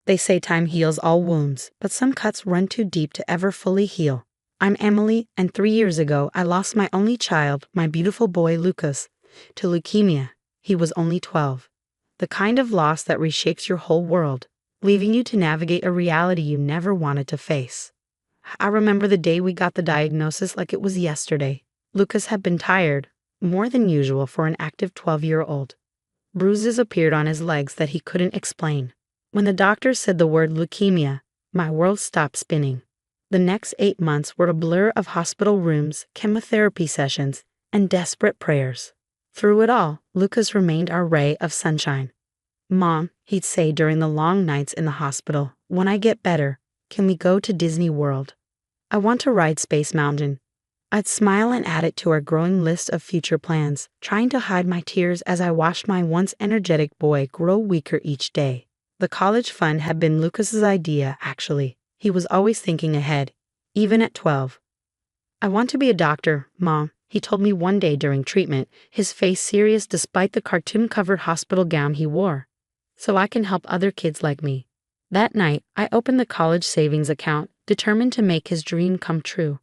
They say time heals all wounds, but some cuts run too deep to ever fully heal. I'm Emily, and 3 years ago I lost my only child, my beautiful boy Lucas, to leukemia. He was only 12. The kind of loss that reshapes your whole world, leaving you to navigate a reality you never wanted to face. I remember the day we got the diagnosis like it was yesterday. Lucas had been tired, more than usual for an active 12-year-old. Bruises appeared on his legs that he couldn't explain. When the doctor said the word leukemia, my world stopped spinning. The next 8 months were a blur of hospital rooms, chemotherapy sessions, and desperate prayers. Through it all, Lucas remained our ray of sunshine. "Mom," he'd say during the long nights in the hospital, "when I get better, can we go to Disney World? I want to ride Space Mountain." I'd smile and add it to our growing list of future plans, trying to hide my tears as I watched my once energetic boy grow weaker each day. The college fund had been Lucas's idea, actually. He was always thinking ahead, even at 12. "I want to be a doctor, Mom," he told me one day during treatment, his face serious despite the cartoon-covered hospital gown he wore. "So I can help other kids like me." That night, I opened the college savings account, determined to make his dream come true.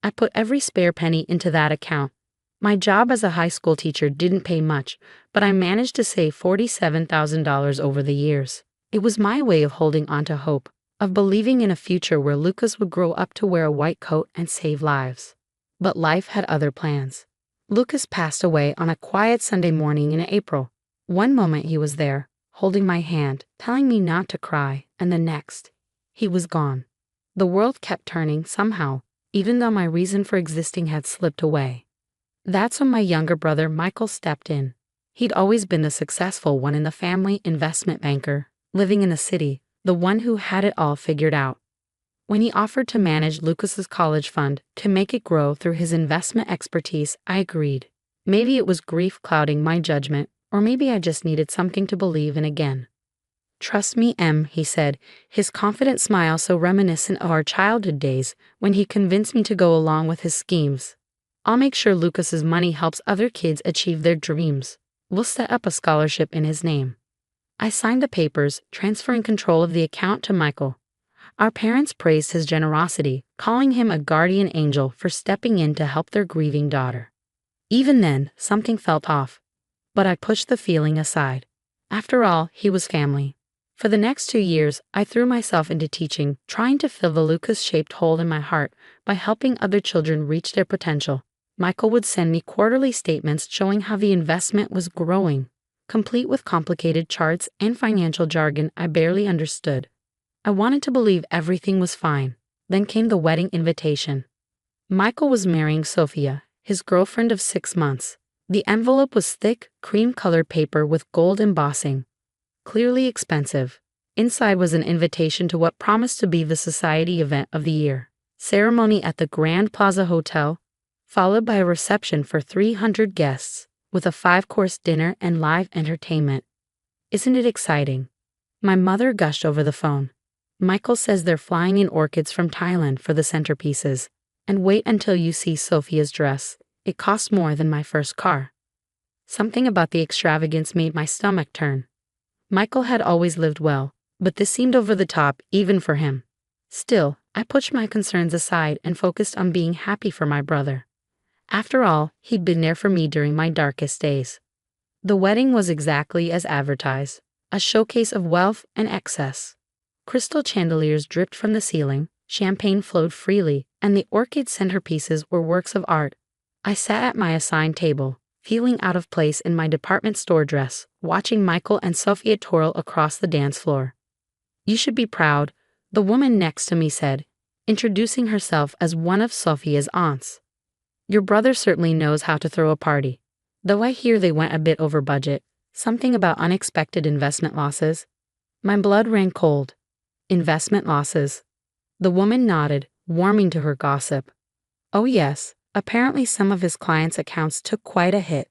I put every spare penny into that account. My job as a high school teacher didn't pay much, but I managed to save $47,000 over the years. It was my way of holding on to hope, of believing in a future where Lucas would grow up to wear a white coat and save lives. But life had other plans. Lucas passed away on a quiet Sunday morning in April. One moment he was there, holding my hand, telling me not to cry, and the next, he was gone. The world kept turning somehow, even though my reason for existing had slipped away. That's when my younger brother Michael stepped in. He'd always been the successful one in the family, investment banker, living in the city, the one who had it all figured out. When he offered to manage Lucas's college fund, to make it grow through his investment expertise, I agreed. Maybe it was grief clouding my judgment, or maybe I just needed something to believe in again. "Trust me, Em," he said, his confident smile so reminiscent of our childhood days when he convinced me to go along with his schemes. "I'll make sure Lucas's money helps other kids achieve their dreams. We'll set up a scholarship in his name." I signed the papers, transferring control of the account to Michael. Our parents praised his generosity, calling him a guardian angel for stepping in to help their grieving daughter. Even then, something felt off, but I pushed the feeling aside. After all, he was family. For the next 2 years, I threw myself into teaching, trying to fill the Lucas-shaped hole in my heart by helping other children reach their potential. Michael would send me quarterly statements showing how the investment was growing, complete with complicated charts and financial jargon I barely understood. I wanted to believe everything was fine. Then came the wedding invitation. Michael was marrying Sophia, his girlfriend of 6 months. The envelope was thick, cream-colored paper with gold embossing. Clearly expensive. Inside was an invitation to what promised to be the society event of the year. Ceremony at the Grand Plaza Hotel, followed by a reception for 300 guests, with a 5-course dinner and live entertainment. "Isn't it exciting?" My mother gushed over the phone. "Michael says they're flying in orchids from Thailand for the centerpieces. And wait until you see Sophia's dress. It costs more than my first car." Something about the extravagance made my stomach turn. Michael had always lived well, but this seemed over the top even for him. Still, I pushed my concerns aside and focused on being happy for my brother. After all, he'd been there for me during my darkest days. The wedding was exactly as advertised, a showcase of wealth and excess. Crystal chandeliers dripped from the ceiling, champagne flowed freely, and the orchid centerpieces were works of art. I sat at my assigned table, feeling out of place in my department store dress, watching Michael and Sophia twirl across the dance floor. "You should be proud," the woman next to me said, introducing herself as one of Sophia's aunts. "Your brother certainly knows how to throw a party. Though I hear they went a bit over budget. Something about unexpected investment losses." My blood ran cold. Investment losses. The woman nodded, warming to her gossip. "Oh yes, apparently some of his clients' accounts took quite a hit.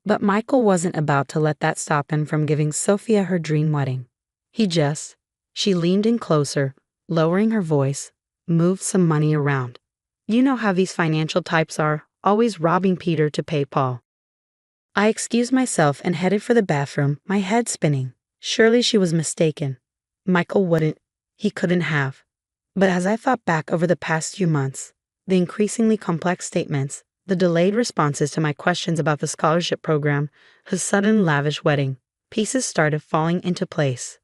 But Michael wasn't about to let that stop him from giving Sophia her dream wedding. She leaned in closer, lowering her voice, moved some money around. You know how these financial types are, always robbing Peter to pay Paul." I excused myself and headed for the bathroom, my head spinning. Surely she was mistaken. Michael wouldn't. He couldn't have. But as I thought back over the past few months, the increasingly complex statements, the delayed responses to my questions about the scholarship program, his sudden lavish wedding, pieces started falling into place.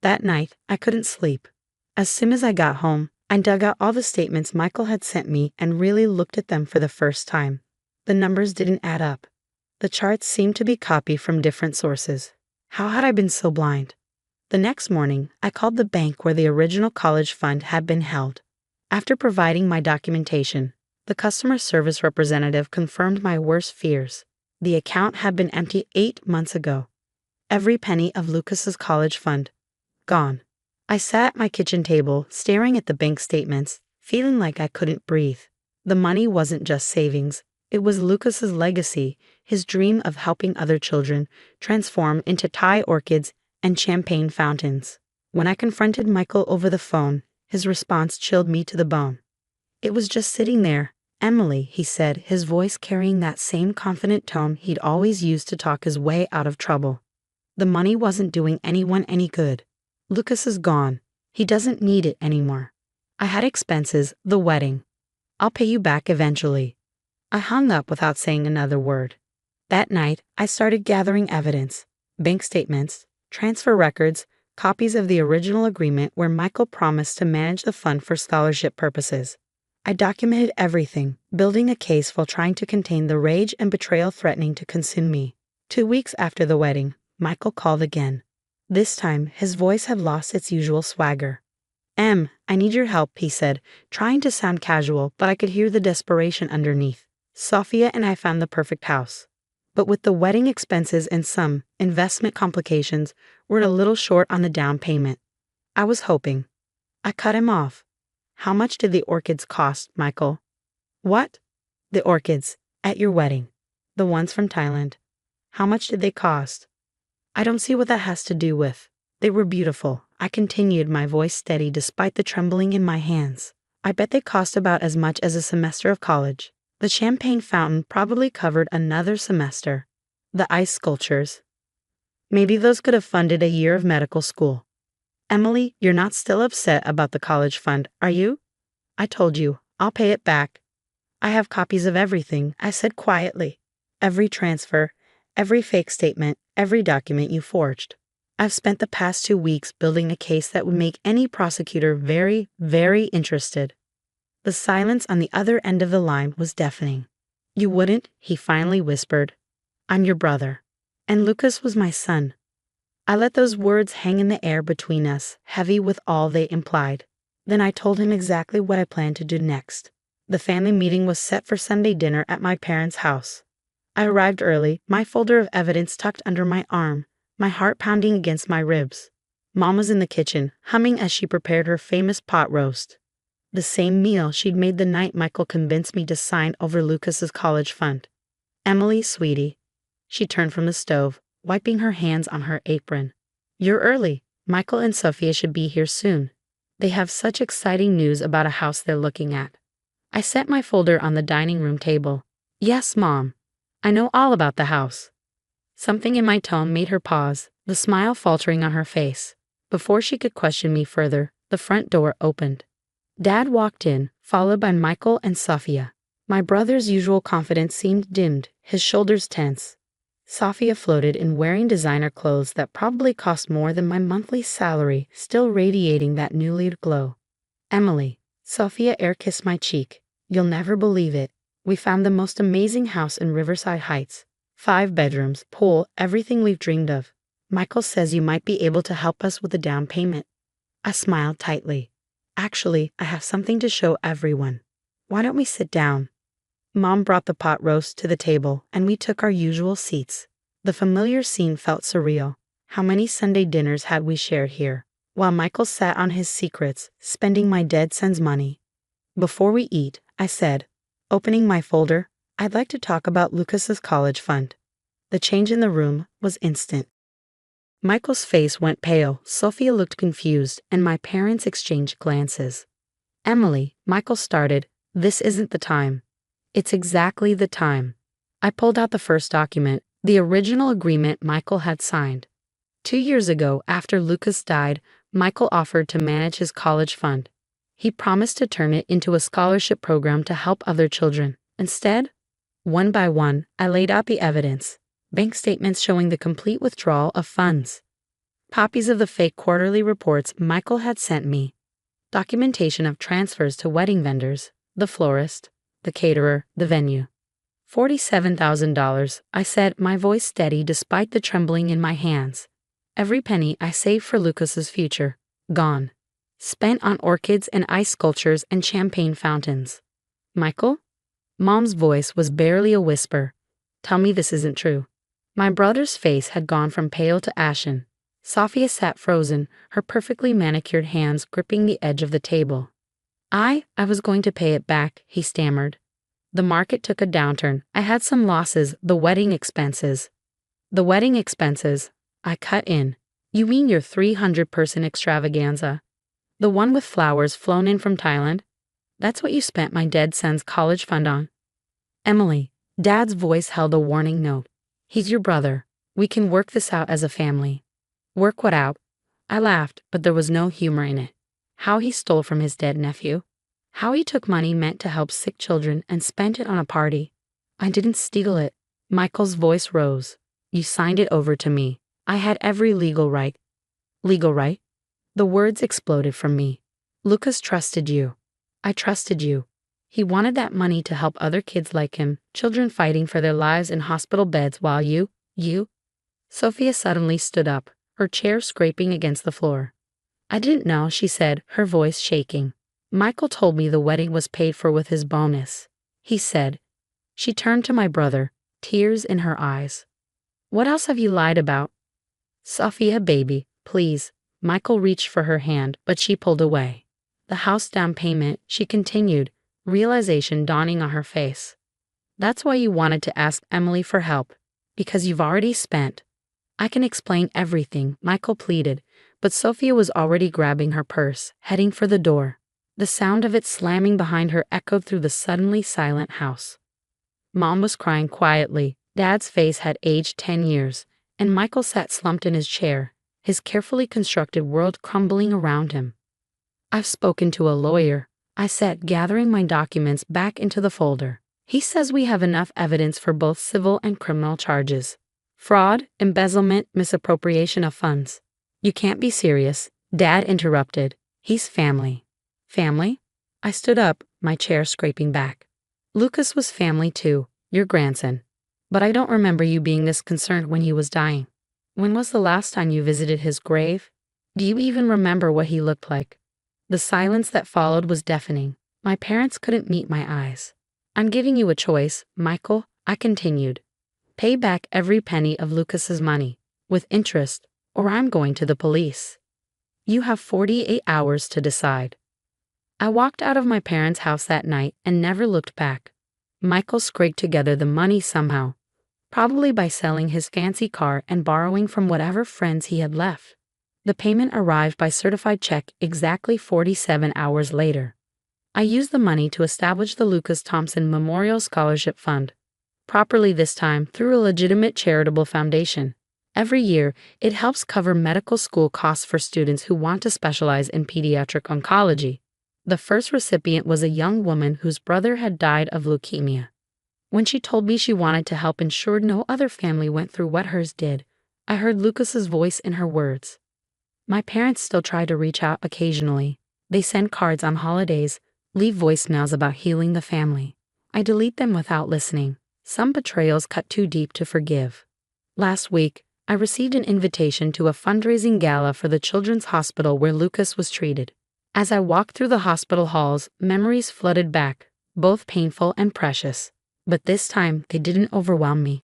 That night, I couldn't sleep. As soon as I got home, I dug out all the statements Michael had sent me and really looked at them for the first time. The numbers didn't add up. The charts seemed to be copied from different sources. How had I been so blind? The next morning, I called the bank where the original college fund had been held. After providing my documentation, the customer service representative confirmed my worst fears. The account had been empty 8 months ago. Every penny of Lucas's college fund, gone. I sat at my kitchen table, staring at the bank statements, feeling like I couldn't breathe. The money wasn't just savings. It was Lucas's legacy, his dream of helping other children transform into Thai orchids and champagne fountains. When I confronted Michael over the phone, his response chilled me to the bone. It was just sitting there. Emily, he said, his voice carrying that same confident tone he'd always used to talk his way out of trouble. The money wasn't doing anyone any good. Lucas is gone. He doesn't need it anymore. I had expenses, the wedding. I'll pay you back eventually. I hung up without saying another word. That night, I started gathering evidence, bank statements, transfer records, copies of the original agreement where Michael promised to manage the fund for scholarship purposes. I documented everything, building a case while trying to contain the rage and betrayal threatening to consume me. 2 weeks after the wedding, Michael called again. This time, his voice had lost its usual swagger. I need your help, he said, trying to sound casual, but I could hear the desperation underneath. Sophia and I found the perfect house. But with the wedding expenses and some investment complications, we're a little short on the down payment. I was hoping. I cut him off. How much did the orchids cost, Michael? What? The orchids. At your wedding. The ones from Thailand. How much did they cost? I don't see what that has to do with. They were beautiful. I continued, my voice steady despite the trembling in my hands. I bet they cost about as much as a semester of college. The champagne fountain probably covered another semester. The ice sculptures. Maybe those could have funded a year of medical school. Emily, you're not still upset about the college fund, are you? I told you, I'll pay it back. I have copies of everything, I said quietly. Every transfer, every fake statement, every document you forged. I've spent the past 2 weeks building a case that would make any prosecutor very, very interested. The silence on the other end of the line was deafening. You wouldn't, he finally whispered. I'm your brother. And Lucas was my son. I let those words hang in the air between us, heavy with all they implied. Then I told him exactly what I planned to do next. The family meeting was set for Sunday dinner at my parents' house. I arrived early, my folder of evidence tucked under my arm, my heart pounding against my ribs. Mom was in the kitchen, humming as she prepared her famous pot roast. The same meal she'd made the night Michael convinced me to sign over Lucas's college fund. Emily, sweetie. She turned from the stove, wiping her hands on her apron. You're early. Michael and Sophia should be here soon. They have such exciting news about a house they're looking at. I set my folder on the dining room table. Yes, Mom. I know all about the house. Something in my tone made her pause, the smile faltering on her face. Before she could question me further, the front door opened. Dad walked in, followed by Michael and Sophia. My brother's usual confidence seemed dimmed, his shoulders tense. Sophia floated in wearing designer clothes that probably cost more than my monthly salary, still radiating that newly glow. Emily. Sophia air-kissed my cheek. You'll never believe it. We found the most amazing house in Riverside Heights. 5 bedrooms, pool, everything we've dreamed of. Michael says you might be able to help us with the down payment. I smiled tightly. Actually, I have something to show everyone. Why don't we sit down? Mom brought the pot roast to the table, and we took our usual seats. The familiar scene felt surreal. How many Sunday dinners had we shared here, while Michael sat on his secrets, spending my dead son's money? Before we eat, I said, opening my folder, I'd like to talk about Lucas's college fund. The change in the room was instant. Michael's face went pale, Sophia looked confused, and my parents exchanged glances. Emily, Michael started, this isn't the time. It's exactly the time. I pulled out the first document, the original agreement Michael had signed. 2 years ago, after Lucas died, Michael offered to manage his college fund. He promised to turn it into a scholarship program to help other children. Instead, one by one, I laid out the evidence. Bank statements showing the complete withdrawal of funds. Copies of the fake quarterly reports Michael had sent me. Documentation of transfers to wedding vendors, the florist, the caterer, the venue. $47,000, I said, my voice steady despite the trembling in my hands. Every penny I saved for Lucas's future, gone. Spent on orchids and ice sculptures and champagne fountains. Michael? Mom's voice was barely a whisper. Tell me this isn't true. My brother's face had gone from pale to ashen. Sophia sat frozen, her perfectly manicured hands gripping the edge of the table. I was going to pay it back, he stammered. The market took a downturn. I had some losses, the wedding expenses. The wedding expenses, I cut in. You mean your 300-person extravaganza? The one with flowers flown in from Thailand? That's what you spent my dead son's college fund on? Emily, Dad's voice held a warning note. He's your brother. We can work this out as a family. Work what out? I laughed, but there was no humor in it. How he stole from his dead nephew. How he took money meant to help sick children and spent it on a party. I didn't steal it. Michael's voice rose. You signed it over to me. I had every legal right. Legal right? The words exploded from me. Lucas trusted you. I trusted you. He wanted that money to help other kids like him, children fighting for their lives in hospital beds while you. Sophia suddenly stood up, her chair scraping against the floor. I didn't know, she said, her voice shaking. Michael told me the wedding was paid for with his bonus. He said. She turned to my brother, tears in her eyes. What else have you lied about? Sophia, baby, please. Michael reached for her hand, but she pulled away. The house down payment, she continued, realization dawning on her face. That's why you wanted to ask Emily for help. Because you've already spent. I can explain everything, Michael pleaded, but Sophia was already grabbing her purse, heading for the door. The sound of it slamming behind her echoed through the suddenly silent house. Mom was crying quietly. Dad's face had aged 10 years, and Michael sat slumped in his chair, his carefully constructed world crumbling around him. I've spoken to a lawyer, I said, gathering my documents back into the folder. He says we have enough evidence for both civil and criminal charges. Fraud, embezzlement, misappropriation of funds. You can't be serious, Dad interrupted. He's family. Family? I stood up, my chair scraping back. Lucas was family too, your grandson. But I don't remember you being this concerned when he was dying. When was the last time you visited his grave? Do you even remember what he looked like? The silence that followed was deafening. My parents couldn't meet my eyes. I'm giving you a choice, Michael, I continued. Pay back every penny of Lucas's money, with interest, or I'm going to the police. You have 48 hours to decide. I walked out of my parents' house that night and never looked back. Michael scraped together the money somehow, probably by selling his fancy car and borrowing from whatever friends he had left. The payment arrived by certified check exactly 47 hours later. I used the money to establish the Lucas Thompson Memorial Scholarship Fund, properly this time through a legitimate charitable foundation. Every year, it helps cover medical school costs for students who want to specialize in pediatric oncology. The first recipient was a young woman whose brother had died of leukemia. When she told me she wanted to help ensure no other family went through what hers did, I heard Lucas's voice in her words. My parents still try to reach out occasionally. They send cards on holidays, leave voicemails about healing the family. I delete them without listening. Some betrayals cut too deep to forgive. Last week, I received an invitation to a fundraising gala for the children's hospital where Lucas was treated. As I walked through the hospital halls, memories flooded back, both painful and precious. But this time, they didn't overwhelm me.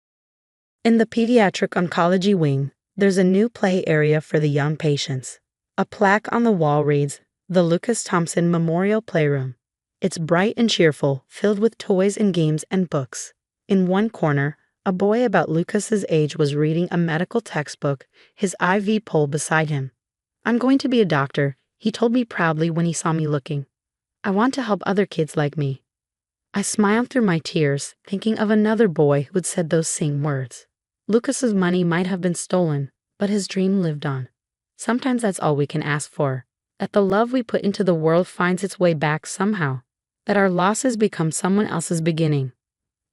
In the pediatric oncology wing, there's a new play area for the young patients. A plaque on the wall reads, The Lucas Thompson Memorial Playroom. It's bright and cheerful, filled with toys and games and books. In one corner, a boy about Lucas's age was reading a medical textbook, his IV pole beside him. I'm going to be a doctor, he told me proudly when he saw me looking. I want to help other kids like me. I smiled through my tears, thinking of another boy who had said those same words. Lucas's money might have been stolen, but his dream lived on. Sometimes that's all we can ask for. That the love we put into the world finds its way back somehow. That our losses become someone else's beginning.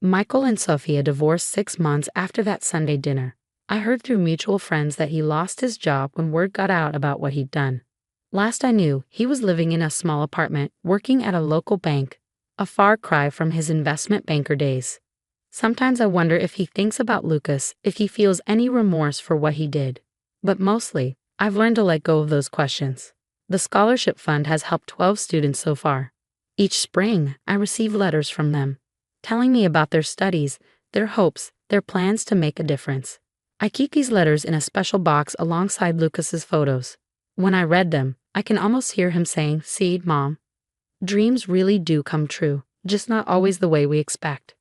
Michael and Sophia divorced 6 months after that Sunday dinner. I heard through mutual friends that he lost his job when word got out about what he'd done. Last I knew, he was living in a small apartment, working at a local bank, a far cry from his investment banker days. Sometimes I wonder if he thinks about Lucas, if he feels any remorse for what he did. But mostly, I've learned to let go of those questions. The scholarship fund has helped 12 students so far. Each spring, I receive letters from them, telling me about their studies, their hopes, their plans to make a difference. I keep these letters in a special box alongside Lucas's photos. When I read them, I can almost hear him saying, "See, Mom, dreams really do come true, just not always the way we expect."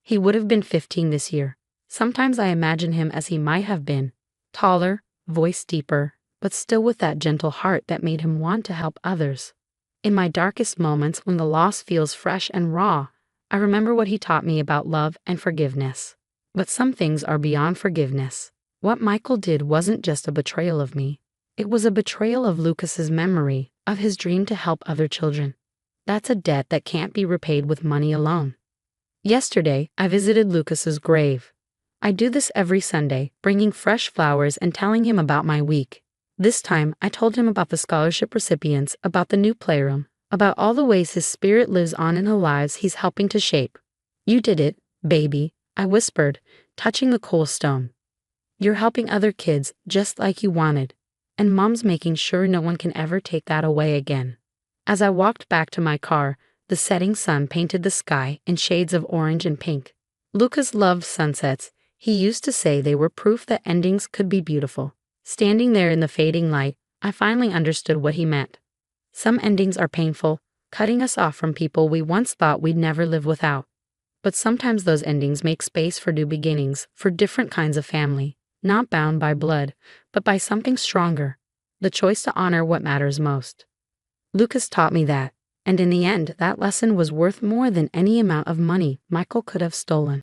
He would have been 15 this year. Sometimes I imagine him as he might have been, taller, voice deeper, but still with that gentle heart that made him want to help others. In my darkest moments, when the loss feels fresh and raw, I remember what he taught me about love and forgiveness. But some things are beyond forgiveness. What Michael did wasn't just a betrayal of me. It was a betrayal of Lucas's memory, of his dream to help other children. That's a debt that can't be repaid with money alone. Yesterday, I visited Lucas's grave. I do this every Sunday, bringing fresh flowers and telling him about my week. This time, I told him about the scholarship recipients, about the new playroom, about all the ways his spirit lives on in the lives he's helping to shape. "You did it, baby," I whispered, touching the coal stone. "You're helping other kids just like you wanted, and Mom's making sure no one can ever take that away again." As I walked back to my car, the setting sun painted the sky in shades of orange and pink. Lucas loved sunsets. He used to say they were proof that endings could be beautiful. Standing there in the fading light, I finally understood what he meant. Some endings are painful, cutting us off from people we once thought we'd never live without. But sometimes those endings make space for new beginnings, for different kinds of family, not bound by blood, but by something stronger, the choice to honor what matters most. Lucas taught me that, and in the end, that lesson was worth more than any amount of money Michael could have stolen.